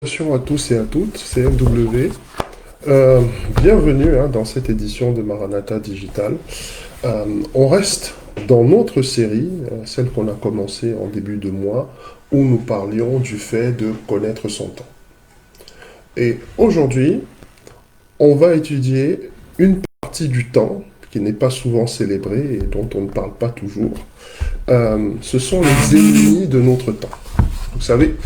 Bonjour à tous et à toutes, c'est FW. Bienvenue dans cette édition de Maranatha Digital. On reste dans notre série, celle qu'on a commencée en début de mois, où nous parlions du fait de connaître son temps. Et aujourd'hui, on va étudier une partie du temps qui n'est pas souvent célébrée et dont on ne parle pas toujours. Ce sont les ennemis de notre temps. Vous savez,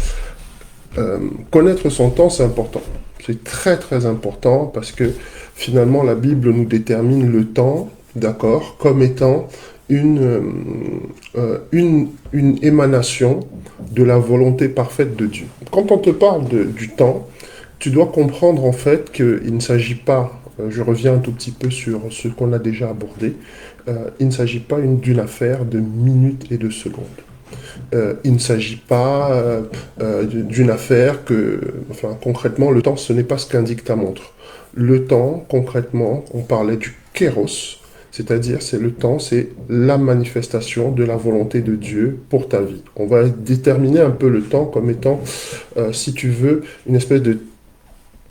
connaître son temps, c'est important. C'est très très important parce que finalement la Bible nous détermine le temps, d'accord, comme étant une émanation de la volonté parfaite de Dieu. Quand on te parle du temps, tu dois comprendre en fait qu'il ne s'agit pas, je reviens un tout petit peu sur ce qu'on a déjà abordé, il ne s'agit pas d'une affaire de minutes et de secondes. Il ne s'agit pas d'une affaire enfin concrètement, le temps, ce n'est pas ce qu'indique ta montre. Le temps, concrètement, on parlait du kéros, c'est-à-dire c'est le temps, c'est la manifestation de la volonté de Dieu pour ta vie. On va déterminer un peu le temps comme étant, si tu veux, une espèce de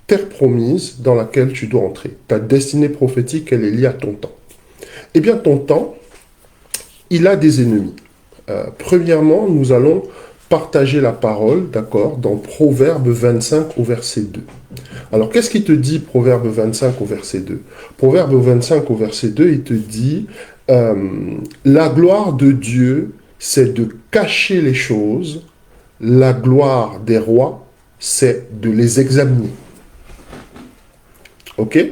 terre promise dans laquelle tu dois entrer. Ta destinée prophétique, elle est liée à ton temps. Eh bien, ton temps, il a des ennemis. Premièrement, nous allons partager la parole, d'accord, dans Proverbe 25 au verset 2. Alors, qu'est-ce qui te dit Proverbe 25 au verset 2? Proverbe 25 au verset 2, il te dit, la gloire de Dieu, c'est de cacher les choses, la gloire des rois, c'est de les examiner. Ok?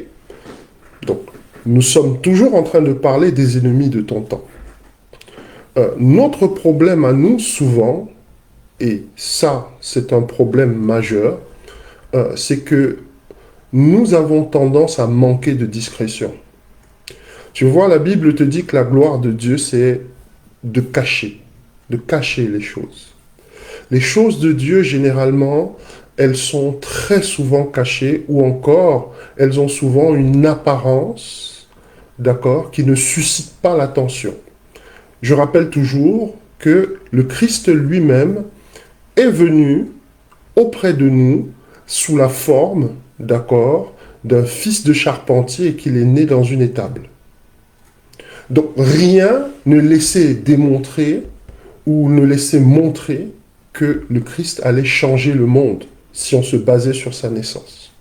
Donc, nous sommes toujours en train de parler des ennemis de ton temps. Notre problème à nous, souvent, et ça, c'est un problème majeur, c'est que nous avons tendance à manquer de discrétion. Tu vois, la Bible te dit que la gloire de Dieu, c'est de cacher les choses. Les choses de Dieu, généralement, elles sont très souvent cachées, ou encore, elles ont souvent une apparence, d'accord, qui ne suscite pas l'attention. Je rappelle toujours que le Christ lui-même est venu auprès de nous sous la forme, d'accord, d'un fils de charpentier et qu'il est né dans une étable. Donc rien ne laissait démontrer ou ne laissait montrer que le Christ allait changer le monde si on se basait sur sa naissance.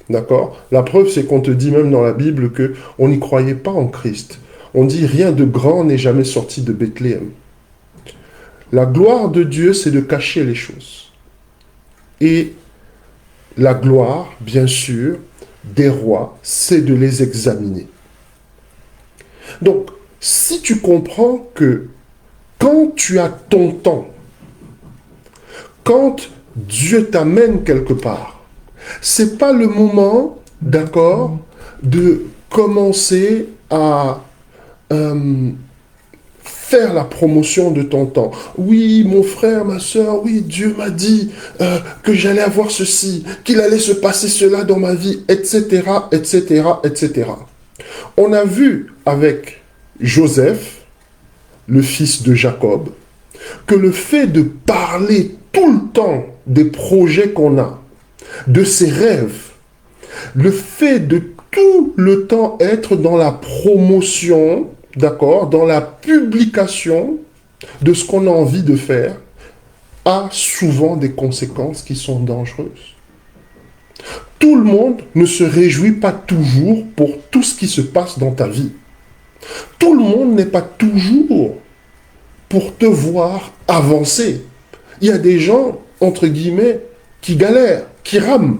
D'accord? La preuve, c'est qu'on te dit même dans la Bible qu'on n'y croyait pas en Christ. On dit rien de grand n'est jamais sorti de Bethléem. La gloire de Dieu, c'est de cacher les choses. Et la gloire, bien sûr, des rois, c'est de les examiner. Donc, si tu comprends que quand tu as ton temps, quand Dieu t'amène quelque part, c'est pas le moment, d'accord, de commencer à faire la promotion de ton temps. Oui, mon frère, ma soeur, oui, Dieu m'a dit que j'allais avoir ceci, qu'il allait se passer cela dans ma vie, etc., etc., etc. On a vu avec Joseph, le fils de Jacob, que le fait de parler tout le temps des projets qu'on a, de ses rêves, le fait de tout le temps être dans la promotion, d'accord, dans la publication de ce qu'on a envie de faire, a souvent des conséquences qui sont dangereuses. Tout le monde ne se réjouit pas toujours pour tout ce qui se passe dans ta vie. Tout le monde n'est pas toujours pour te voir avancer. Il y a des gens, entre guillemets, qui galèrent, qui rament.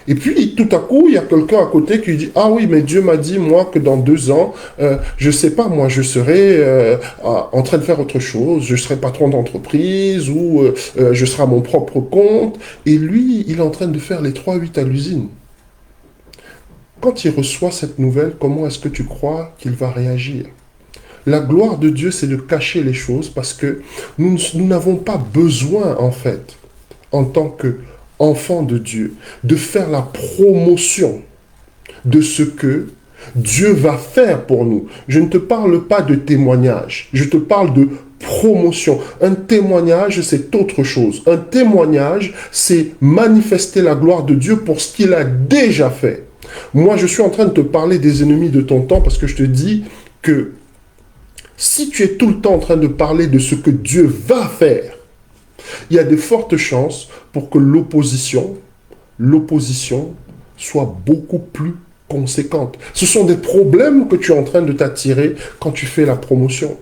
Et puis, tout à coup, il y a quelqu'un à côté qui dit « Ah oui, mais Dieu m'a dit, moi, que dans 2 ans, je sais pas, moi, je serai en train de faire autre chose, je serai patron d'entreprise ou je serai à mon propre compte. » Et lui, il est en train de faire les 3-8 à l'usine. Quand il reçoit cette nouvelle, comment est-ce que tu crois qu'il va réagir? La gloire de Dieu, c'est de cacher les choses parce que nous n'avons pas besoin, en fait, en tant qu'enfants de Dieu, de faire la promotion de ce que Dieu va faire pour nous. Je ne te parle pas de témoignage, je te parle de promotion. Un témoignage, c'est autre chose. Un témoignage, c'est manifester la gloire de Dieu pour ce qu'il a déjà fait. Moi, je suis en train de te parler des ennemis de ton temps parce que je te dis que si tu es tout le temps en train de parler de ce que Dieu va faire, il y a de fortes chances pour que l'opposition soit beaucoup plus conséquente. Ce sont des problèmes que tu es en train de t'attirer quand tu fais la promotion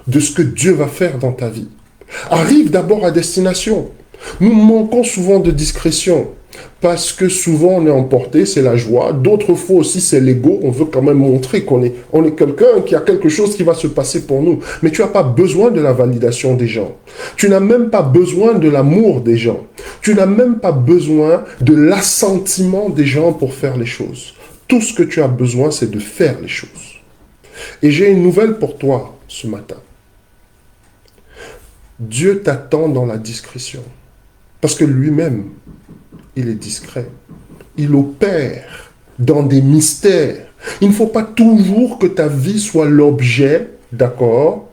de ce que Dieu va faire dans ta vie. Arrive d'abord à destination. Nous manquons souvent de discrétion parce que souvent on est emporté, c'est la joie. D'autres fois aussi c'est l'ego, on veut quand même montrer qu'on est quelqu'un, qu'il y a quelque chose qui va se passer pour nous. Mais tu n'as pas besoin de la validation des gens. Tu n'as même pas besoin de l'amour des gens. Tu n'as même pas besoin de l'assentiment des gens pour faire les choses. Tout ce que tu as besoin, c'est de faire les choses. Et j'ai une nouvelle pour toi ce matin. Dieu t'attend dans la discrétion. Parce que lui-même, il est discret. Il opère dans des mystères. Il ne faut pas toujours que ta vie soit l'objet, d'accord,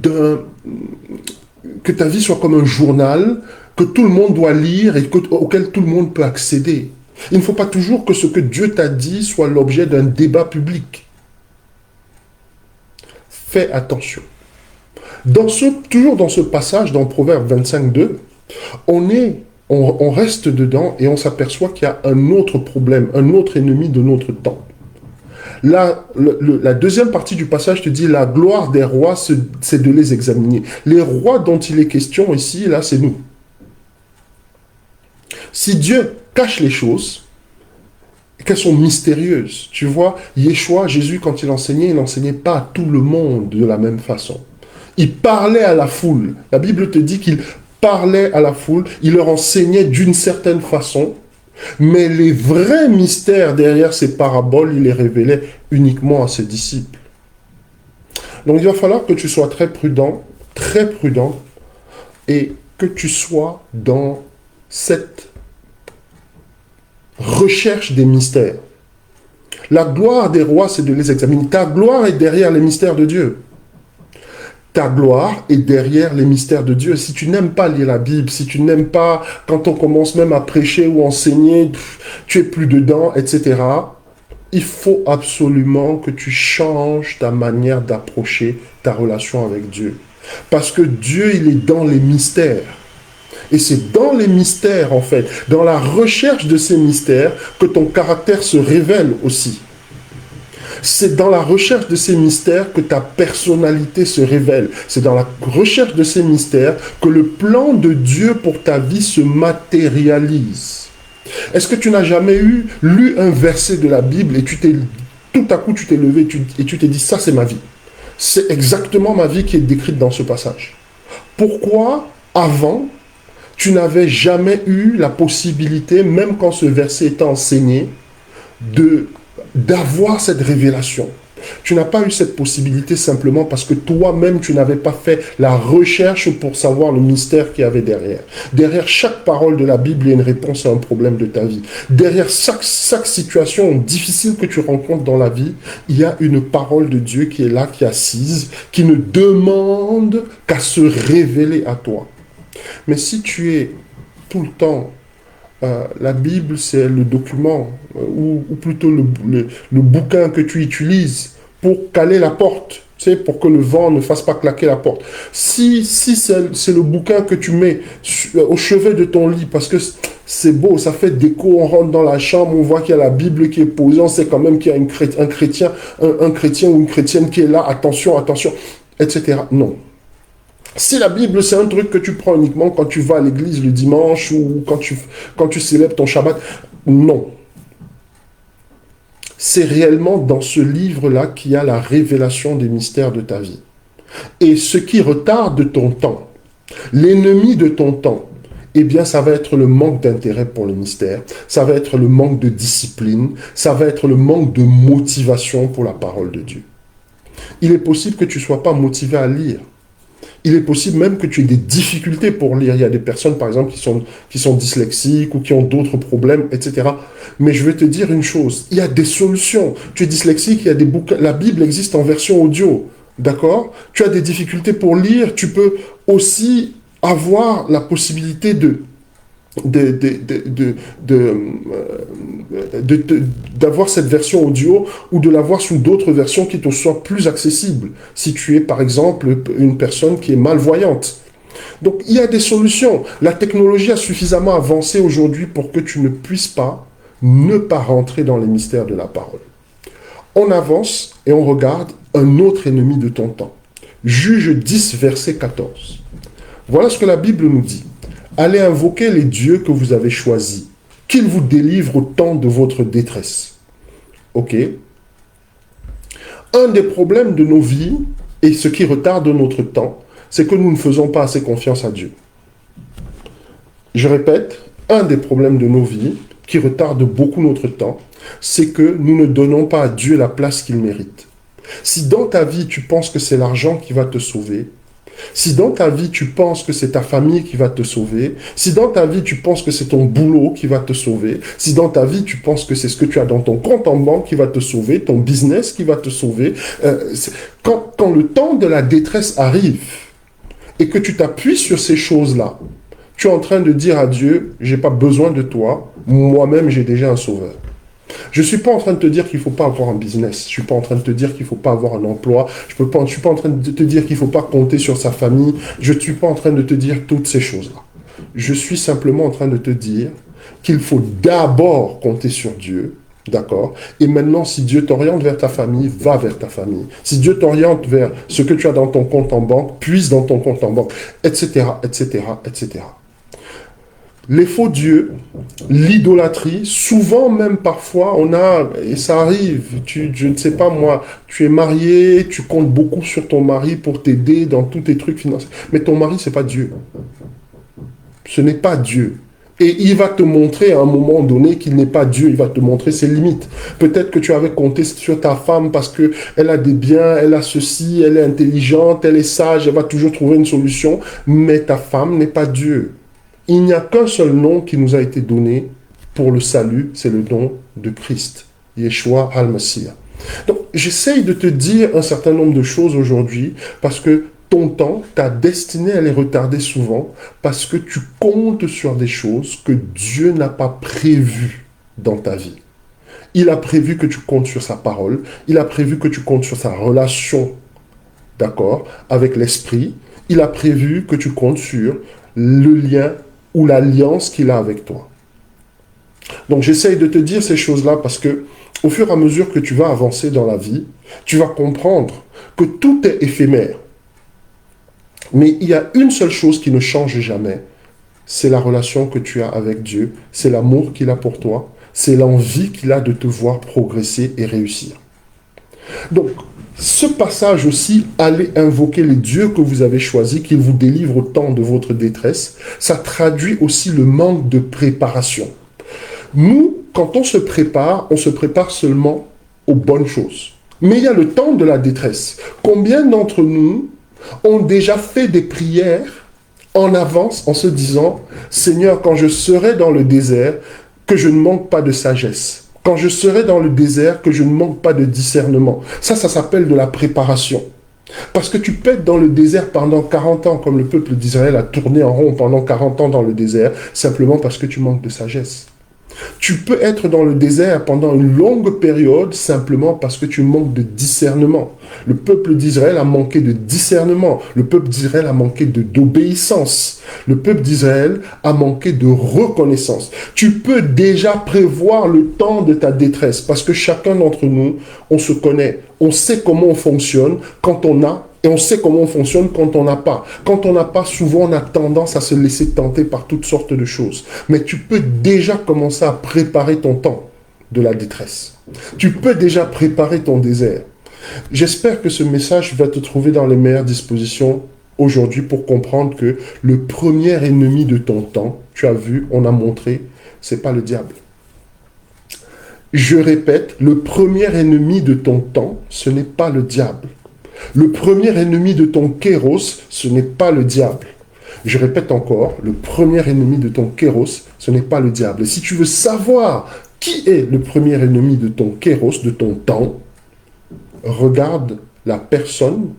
que ta vie soit comme un journal que tout le monde doit lire et auquel tout le monde peut accéder. Il ne faut pas toujours que ce que Dieu t'a dit soit l'objet d'un débat public. Fais attention. Toujours dans ce passage, dans Proverbe 25:2, on reste dedans et on s'aperçoit qu'il y a un autre problème, un autre ennemi de notre temps. Là, la deuxième partie du passage te dit, la gloire des rois, c'est de les examiner. Les rois dont il est question ici, là, c'est nous. Si Dieu cache les choses, qu'elles sont mystérieuses, tu vois, Yeshua, Jésus, quand il n'enseignait pas à tout le monde de la même façon. Il parlait à la foule. La Bible te dit qu'il parlait à la foule, il leur enseignait d'une certaine façon, mais les vrais mystères derrière ces paraboles, il les révélait uniquement à ses disciples. Donc il va falloir que tu sois très prudent, et que tu sois dans cette recherche des mystères. La gloire des rois, c'est de les examiner. Ta gloire est derrière les mystères de Dieu. Ta gloire est derrière les mystères de Dieu. Si tu n'aimes pas lire la Bible, si tu n'aimes pas, quand on commence même à prêcher ou enseigner, tu es plus dedans, etc., il faut absolument que tu changes ta manière d'approcher ta relation avec Dieu. Parce que Dieu, il est dans les mystères. Et c'est dans les mystères, en fait, dans la recherche de ces mystères, que ton caractère se révèle aussi. C'est dans la recherche de ces mystères que ta personnalité se révèle. C'est dans la recherche de ces mystères que le plan de Dieu pour ta vie se matérialise. Est-ce que tu n'as jamais lu un verset de la Bible et tout à coup tu t'es levé et tu t'es dit, ça c'est ma vie. C'est exactement ma vie qui est décrite dans ce passage. Pourquoi, avant, tu n'avais jamais eu la possibilité, même quand ce verset était enseigné, d'avoir cette révélation? Tu n'as pas eu cette possibilité simplement parce que toi-même, tu n'avais pas fait la recherche pour savoir le mystère qu'il y avait derrière. Derrière chaque parole de la Bible, il y a une réponse à un problème de ta vie. Derrière chaque situation difficile que tu rencontres dans la vie, il y a une parole de Dieu qui est là, qui est assise, qui ne demande qu'à se révéler à toi. Mais si tu es tout le temps, la Bible, c'est le document, ou plutôt le bouquin que tu utilises pour caler la porte, tu sais, pour que le vent ne fasse pas claquer la porte. Si c'est le bouquin que tu mets au chevet de ton lit, parce que c'est beau, ça fait déco, on rentre dans la chambre, on voit qu'il y a la Bible qui est posée, on sait quand même qu'il y a un chrétien ou une chrétienne qui est là, attention, etc. Non. Si la Bible, c'est un truc que tu prends uniquement quand tu vas à l'église le dimanche ou quand tu célèbres ton Shabbat, non. C'est réellement dans ce livre-là qu'il y a la révélation des mystères de ta vie. Et ce qui retarde ton temps, l'ennemi de ton temps, eh bien, ça va être le manque d'intérêt pour le mystère, ça va être le manque de discipline, ça va être le manque de motivation pour la parole de Dieu. Il est possible que tu ne sois pas motivé à lire. Il est possible même que tu aies des difficultés pour lire. Il y a des personnes, par exemple, qui sont dyslexiques ou qui ont d'autres problèmes, etc. Mais je vais te dire une chose, il y a des solutions. Tu es dyslexique, il y a des bouquins. La Bible existe en version audio. d'accord? Tu as des difficultés pour lire, tu peux aussi avoir la possibilité de, de, de, de, d'avoir cette version audio ou de l'avoir sous d'autres versions qui te soient plus accessibles. Si tu es, par exemple, une personne qui est malvoyante. Donc, il y a des solutions. La technologie a suffisamment avancé aujourd'hui pour que tu ne puisses pas ne pas rentrer dans les mystères de la parole. On avance et on regarde un autre ennemi de ton temps. Juge 10, verset 14. Voilà ce que la Bible nous dit. Allez invoquer les dieux que vous avez choisis, qu'ils vous délivrent au temps de votre détresse. Ok? Un des problèmes de nos vies, et ce qui retarde notre temps, c'est que nous ne faisons pas assez confiance à Dieu. Je répète, un des problèmes de nos vies, qui retarde beaucoup notre temps, c'est que nous ne donnons pas à Dieu la place qu'il mérite. Si dans ta vie, tu penses que c'est l'argent qui va te sauver, si dans ta vie, tu penses que c'est ta famille qui va te sauver, si dans ta vie, tu penses que c'est ton boulot qui va te sauver, si dans ta vie, tu penses que c'est ce que tu as dans ton compte en banque qui va te sauver, ton business qui va te sauver, quand le temps de la détresse arrive et que tu t'appuies sur ces choses-là, tu es en train de dire à Dieu, j'ai pas besoin de toi, moi-même j'ai déjà un sauveur. Je ne suis pas en train de te dire qu'il ne faut pas avoir un business. Je ne suis pas en train de te dire qu'il ne faut pas avoir un emploi. Je ne suis pas en train de te dire qu'il ne faut pas compter sur sa famille. Je ne suis pas en train de te dire toutes ces choses-là. Je suis simplement en train de te dire qu'il faut d'abord compter sur Dieu. D'accord? Et maintenant, si Dieu t'oriente vers ta famille, va vers ta famille. Si Dieu t'oriente vers ce que tu as dans ton compte en banque, puise dans ton compte en banque, etc., etc., etc. Les faux dieux, l'idolâtrie, souvent même parfois on a, et ça arrive, je ne sais pas moi, tu es marié, tu comptes beaucoup sur ton mari pour t'aider dans tous tes trucs financiers, mais ton mari c'est pas Dieu. Ce n'est pas Dieu. Et il va te montrer à un moment donné qu'il n'est pas Dieu, il va te montrer ses limites. Peut-être que tu avais compté sur ta femme parce qu'elle a des biens, elle a ceci, elle est intelligente, elle est sage, elle va toujours trouver une solution, mais ta femme n'est pas Dieu. Il n'y a qu'un seul nom qui nous a été donné pour le salut, c'est le nom de Christ, Yeshua al-Mashiach. Donc, j'essaye de te dire un certain nombre de choses aujourd'hui parce que ton temps, ta destinée, elle est retardée souvent parce que tu comptes sur des choses que Dieu n'a pas prévues dans ta vie. Il a prévu que tu comptes sur sa parole, il a prévu que tu comptes sur sa relation, d'accord, avec l'Esprit, il a prévu que tu comptes sur le lien ou l'alliance qu'il a avec toi. Donc j'essaye de te dire ces choses-là parce que au fur et à mesure que tu vas avancer dans la vie, tu vas comprendre que tout est éphémère. Mais il y a une seule chose qui ne change jamais, c'est la relation que tu as avec Dieu, c'est l'amour qu'il a pour toi, c'est l'envie qu'il a de te voir progresser et réussir. Donc, ce passage aussi, allez invoquer les dieux que vous avez choisis, qu'ils vous délivrent au temps de votre détresse, ça traduit aussi le manque de préparation. Nous, quand on se prépare seulement aux bonnes choses. Mais il y a le temps de la détresse. Combien d'entre nous ont déjà fait des prières en avance en se disant « Seigneur, quand je serai dans le désert, que je ne manque pas de sagesse. Quand je serai dans le désert, que je ne manque pas de discernement. » Ça s'appelle de la préparation. Parce que tu peux être dans le désert pendant 40 ans, comme le peuple d'Israël a tourné en rond pendant 40 ans dans le désert, simplement parce que tu manques de sagesse. Tu peux être dans le désert pendant une longue période simplement parce que tu manques de discernement. Le peuple d'Israël a manqué de discernement. Le peuple d'Israël a manqué d'obéissance. Le peuple d'Israël a manqué de reconnaissance. Tu peux déjà prévoir le temps de ta détresse parce que chacun d'entre nous, on se connaît. On sait comment on fonctionne quand on a et on sait comment on fonctionne quand on n'a pas. Quand on n'a pas, souvent on a tendance à se laisser tenter par toutes sortes de choses. Mais tu peux déjà commencer à préparer ton temps de la détresse. Tu peux déjà préparer ton désert. J'espère que ce message va te trouver dans les meilleures dispositions aujourd'hui pour comprendre que le premier ennemi de ton temps, tu as vu, on a montré, c'est pas le diable. Je répète, le premier ennemi de ton temps, ce n'est pas le diable. Le premier ennemi de ton kéros, ce n'est pas le diable. Je répète encore, le premier ennemi de ton kéros, ce n'est pas le diable. Et si tu veux savoir qui est le premier ennemi de ton kéros, de ton temps, regarde la personne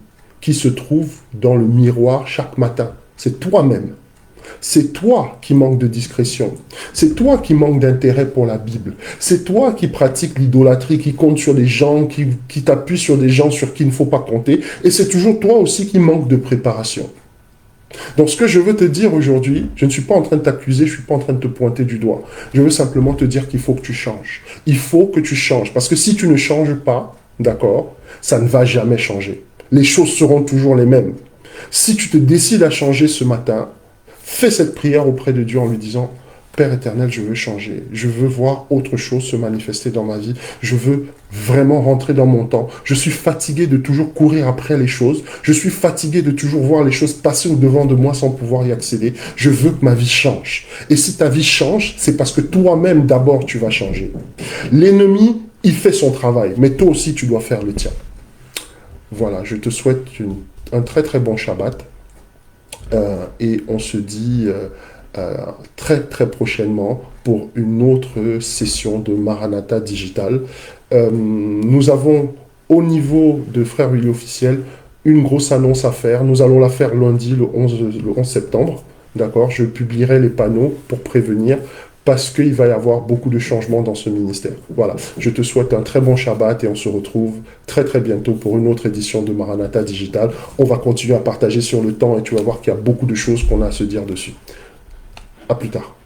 qui se trouve dans le miroir chaque matin. C'est toi-même. C'est toi qui manques de discrétion. C'est toi qui manques d'intérêt pour la Bible. C'est toi qui pratiques l'idolâtrie, qui compte sur des gens, qui t'appuie sur des gens sur qui il ne faut pas compter. Et c'est toujours toi aussi qui manques de préparation. Donc ce que je veux te dire aujourd'hui, je ne suis pas en train de t'accuser, je ne suis pas en train de te pointer du doigt. Je veux simplement te dire qu'il faut que tu changes. Il faut que tu changes. Parce que si tu ne changes pas, d'accord, ça ne va jamais changer. Les choses seront toujours les mêmes. Si tu te décides à changer ce matin, fais cette prière auprès de Dieu en lui disant, Père éternel, je veux changer. Je veux voir autre chose se manifester dans ma vie. Je veux vraiment rentrer dans mon temps. Je suis fatigué de toujours courir après les choses. Je suis fatigué de toujours voir les choses passer au-devant de moi sans pouvoir y accéder. Je veux que ma vie change. Et si ta vie change, c'est parce que toi-même, d'abord, tu vas changer. L'ennemi, il fait son travail, mais toi aussi, tu dois faire le tien. Voilà, je te souhaite un très très bon Shabbat. Et on se dit très très prochainement pour une autre session de Maranatha Digital. Nous avons au niveau de Frère Willy Officiel une grosse annonce à faire. Nous allons la faire lundi le 11 septembre. D'accord, je publierai les panneaux pour prévenir parce qu'il va y avoir beaucoup de changements dans ce ministère. Voilà, je te souhaite un très bon Shabbat et on se retrouve très très bientôt pour une autre édition de Maranatha Digital. On va continuer à partager sur le temps et tu vas voir qu'il y a beaucoup de choses qu'on a à se dire dessus. À plus tard.